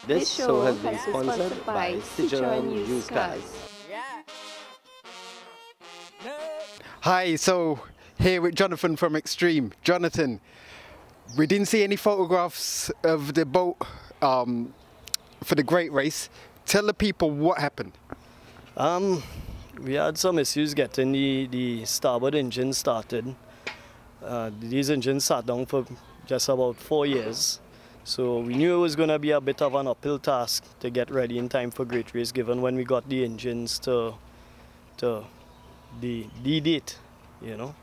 This show has been sponsored by Citroen Used Cars. Hi, so here with Jonathan from Extreme. Jonathan, we didn't see any photographs of the boat for the Great Race. Tell the people what happened. We had some issues getting the starboard engine started. These engines sat down for just about 4 years. So we knew it was going to be a bit of an uphill task to get ready in time for Great Race, given when we got the engines to the date, you know.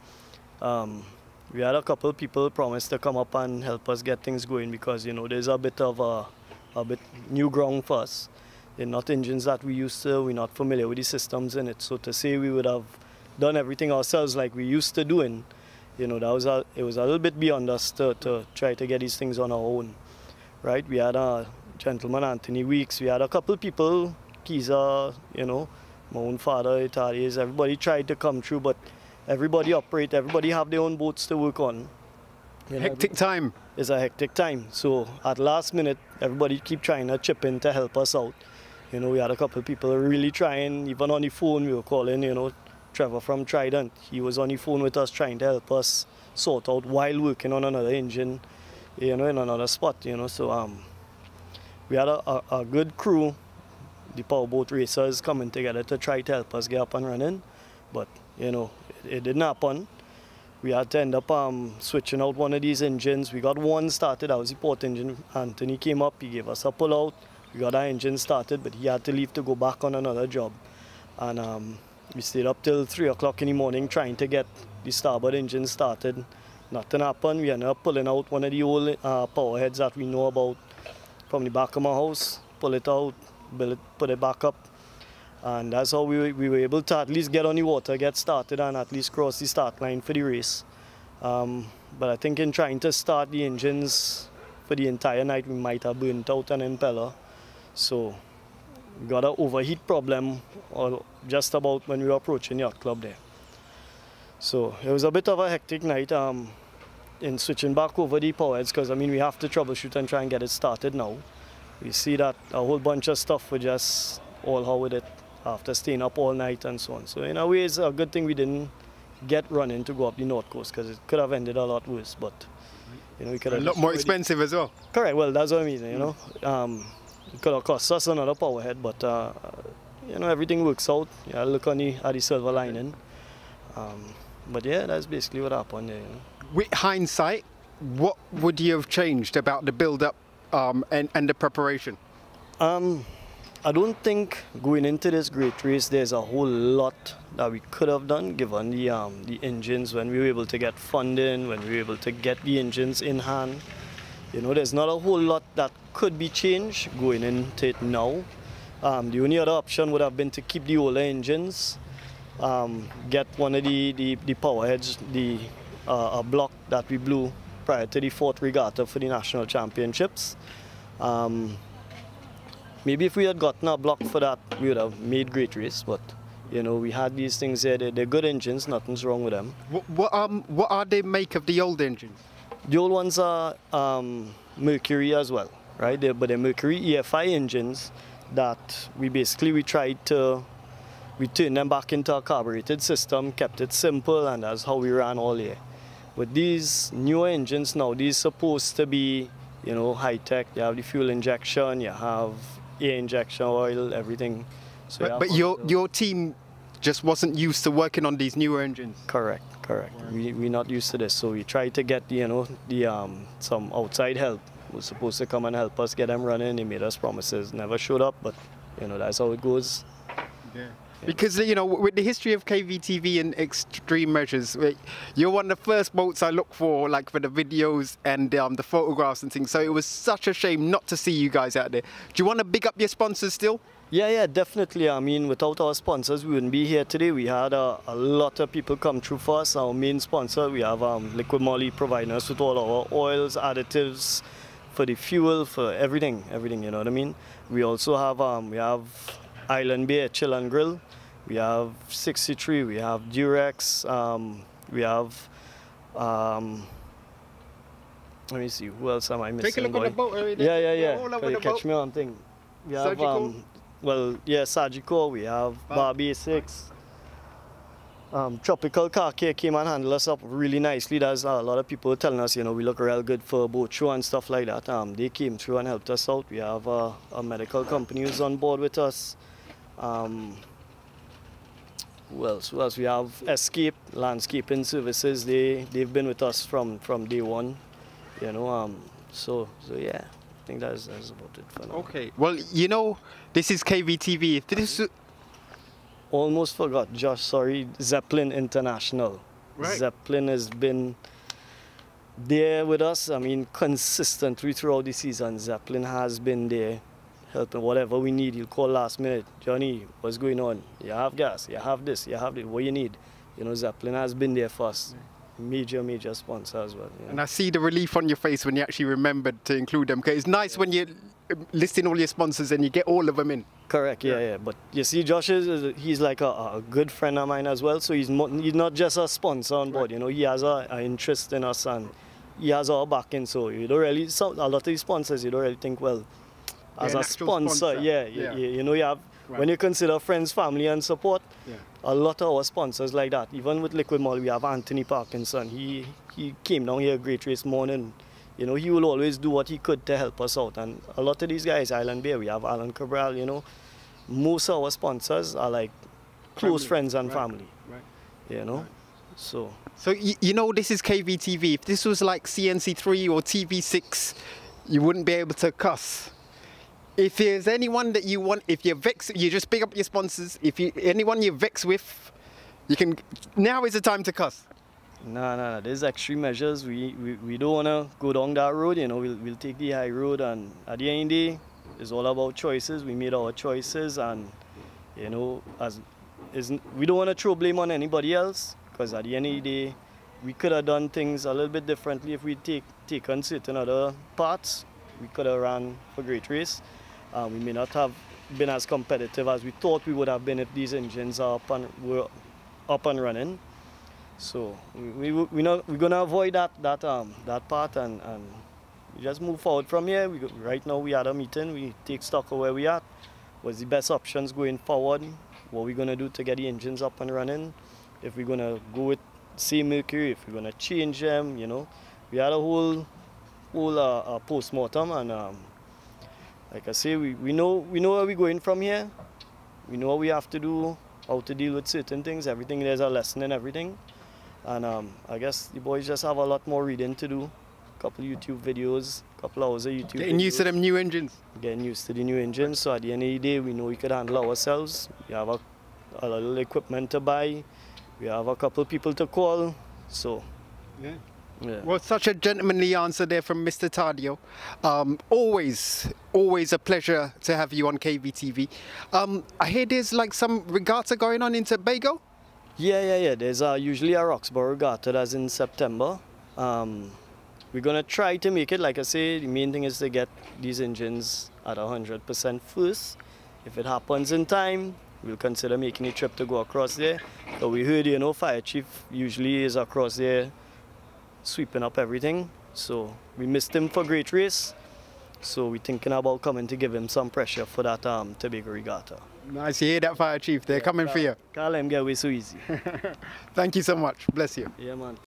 We had a couple people promise to come up and help us get things going because, you know, there's a bit of a bit new ground for us. They're not engines that we used to, we're not familiar with the systems in it. So to say we would have done everything ourselves like we used to doing, you know, it was a little bit beyond us to try to get these things on our own, right? We had a gentleman, Anthony Weeks, we had a couple people, Kiza, you know, my own father, Italians, everybody tried to come through, but everybody have their own boats to work on. You know, Hectic time. It's a hectic time. So at last minute, everybody keep trying to chip in to help us out. You know, we had a couple of people really trying, even on the phone we were calling, you know, Trevor from Trident. He was on the phone with us trying to help us sort out while working on another engine, you know, in another spot, you know. So we had a good crew, the powerboat racers coming together to try to help us get up and running. But, you know, it didn't happen. We had to end up switching out one of these engines. We got one started, that was the port engine. Anthony came up, he gave us a pull out. We got our engine started, but he had to leave to go back on another job. And we stayed up till 3 o'clock in the morning trying to get the starboard engine started. Nothing happened. We ended up pulling out one of the old power heads that we know about from the back of my house, pull it out, build it, put it back up. And that's how we were able to at least get on the water, get started, and at least cross the start line for the race. But I think in trying to start the engines for the entire night, we might have burnt out an impeller. So we got an overheat problem just about when we were approaching the yacht club there. So it was a bit of a hectic night in switching back over the power heads, because I mean we have to troubleshoot and try and get it started now. We see that a whole bunch of stuff were just all how with it after staying up all night and so on. So in a way it's a good thing we didn't get running to go up the North Coast, because it could have ended a lot worse. But you know, we could have a lot more expensive as well. Correct. Well, that's what I mean. You know, it could have cost us another power head, but you know, everything works out. Yeah, look on at the silver lining. But yeah, that's basically what happened there. You know. With hindsight, what would you have changed about the build-up and the preparation? I don't think going into this Great Race there's a whole lot that we could have done, given the engines, when we were able to get funding, when we were able to get the engines in hand. You know, there's not a whole lot that could be changed going into it now. The only other option would have been to keep the older engines, get one of the power heads, a block that we blew prior to the 4th regatta for the national championships. Maybe if we had gotten a block for that, we would have made Great Race. But you know, we had these things there. They're good engines. Nothing's wrong with them. What are they make of the old engines? The old ones are Mercury as well, right? But they're Mercury EFI engines that we tried to turn them back into a carbureted system, kept it simple, and that's how we ran all year. But these newer engines now, these supposed to be, you know, high tech. You have the fuel injection, you have air injection oil, everything. So but your team just wasn't used to working on these newer engines. Correct. We're not used to this, so we tried to get some outside help. Was supposed to come and help us get them running. They made us promises, never showed up, but you know, that's how it goes. Yeah. Because, you know, with the history of KVTV and Extreme Measures, you're one of the first boats I look for, like for the videos and the photographs and things. So it was such a shame not to see you guys out there. Do you want to big up your sponsors still? Yeah, definitely. I mean, without our sponsors, we wouldn't be here today. We had a lot of people come through for us. Our main sponsor, we have Liquid Moly providing us with all our oils, additives, for the fuel, for everything, you know what I mean? We also have, Island Beer Chill and Grill. We have 63, we have Durex, we have Let me see, who else am I missing? Take a look on the boat already. Yeah. All over Can you the catch boat. me on thing? We have, Surgical? well, yeah, Surgical. We have Bar Basics. Tropical Car Care came and handled us up really nicely. There's a lot of people telling us, you know, we look real good for a boat show and stuff like that. They came through and helped us out. We have a medical company who's on board with us. Who else? We have Escape Landscaping Services. They've been with us from day one. You know, so yeah, I think that's about it for now. Okay. Well, you know, this is KVTV. If this Almost forgot, Josh, sorry, Zeppelin International. Right. Zeppelin has been there with us, I mean, consistently throughout the season. Zeppelin has been there, helping whatever we need. You'll call last minute, Johnny, what's going on? You have gas, you have this, you have this, what you need? You know, Zeppelin has been there for us. Major sponsor as well. Yeah. And I see the relief on your face when you actually remembered to include them. 'Cause it's nice when you're listing all your sponsors and you get all of them in. Correct, yeah. But you see, Josh he's like a good friend of mine as well. So he's not just a sponsor on board. You know, he has an interest in us and he has our backing. So you don't really, a lot of these sponsors, you don't really think, well, as an a actual sponsor, yeah. you know, you have when you consider friends, family, and support. Yeah. A lot of our sponsors like that. Even with Liquid Mall, we have Anthony Parkinson. He came down here Great Race morning. You know, he will always do what he could to help us out. And a lot of these guys, Island Bear, we have Alan Cabral, you know. Most of our sponsors are like close friends and family. Right. You know, so you know, this is KVTV. If this was like CNC3 or TV6, you wouldn't be able to cuss. If there's anyone that you want, if you're vexed, you just pick up your sponsors. Anyone you're vexed with, you can. Now is the time to cuss. No. There's extreme measures. We don't wanna go down that road. You know, we'll take the high road, and at the end of the day, it's all about choices. We made our choices, and you know, we don't wanna throw blame on anybody else, because at the end of the day, we could have done things a little bit differently if we taken certain other parts. We could have ran for Great Race. We may not have been as competitive as we thought we would have been if these engines were up and running. So we're gonna avoid that part and we just move forward from here. Right now we had a meeting. We take stock of where we at. What's the best options going forward? What we're gonna do to get the engines up and running? If we're gonna go with same Mercury, if we're gonna change them, you know. We had a whole post-mortem, and like I say, we know where we're going from here. We know what we have to do, how to deal with certain things. Everything, there's a lesson in everything. And I guess the boys just have a lot more reading to do. A couple YouTube videos, a couple hours of YouTube Getting used to them new engines. Getting used to the new engines. So at the end of the day, we know we could handle ourselves. We have a little equipment to buy. We have a couple people to call. So, yeah. Well, such a gentlemanly answer there from Mr. Tadio. Always a pleasure to have you on KVTV. I hear there's like some regatta going on in Tobago? Yeah. There's usually a Roxborough regatta that's in September. We're going to try to make it, like I say, the main thing is to get these engines at 100% first. If it happens in time, we'll consider making a trip to go across there. But we heard, you know, Fire Chief usually is across there sweeping up everything. So we missed him for Great Race. So we're thinking about coming to give him some pressure for that Tobago regatta. Nice to hear that, Fire Chief. They're coming for you. Can't let him get away so easy. Thank you so much. Bless you. Yeah, man.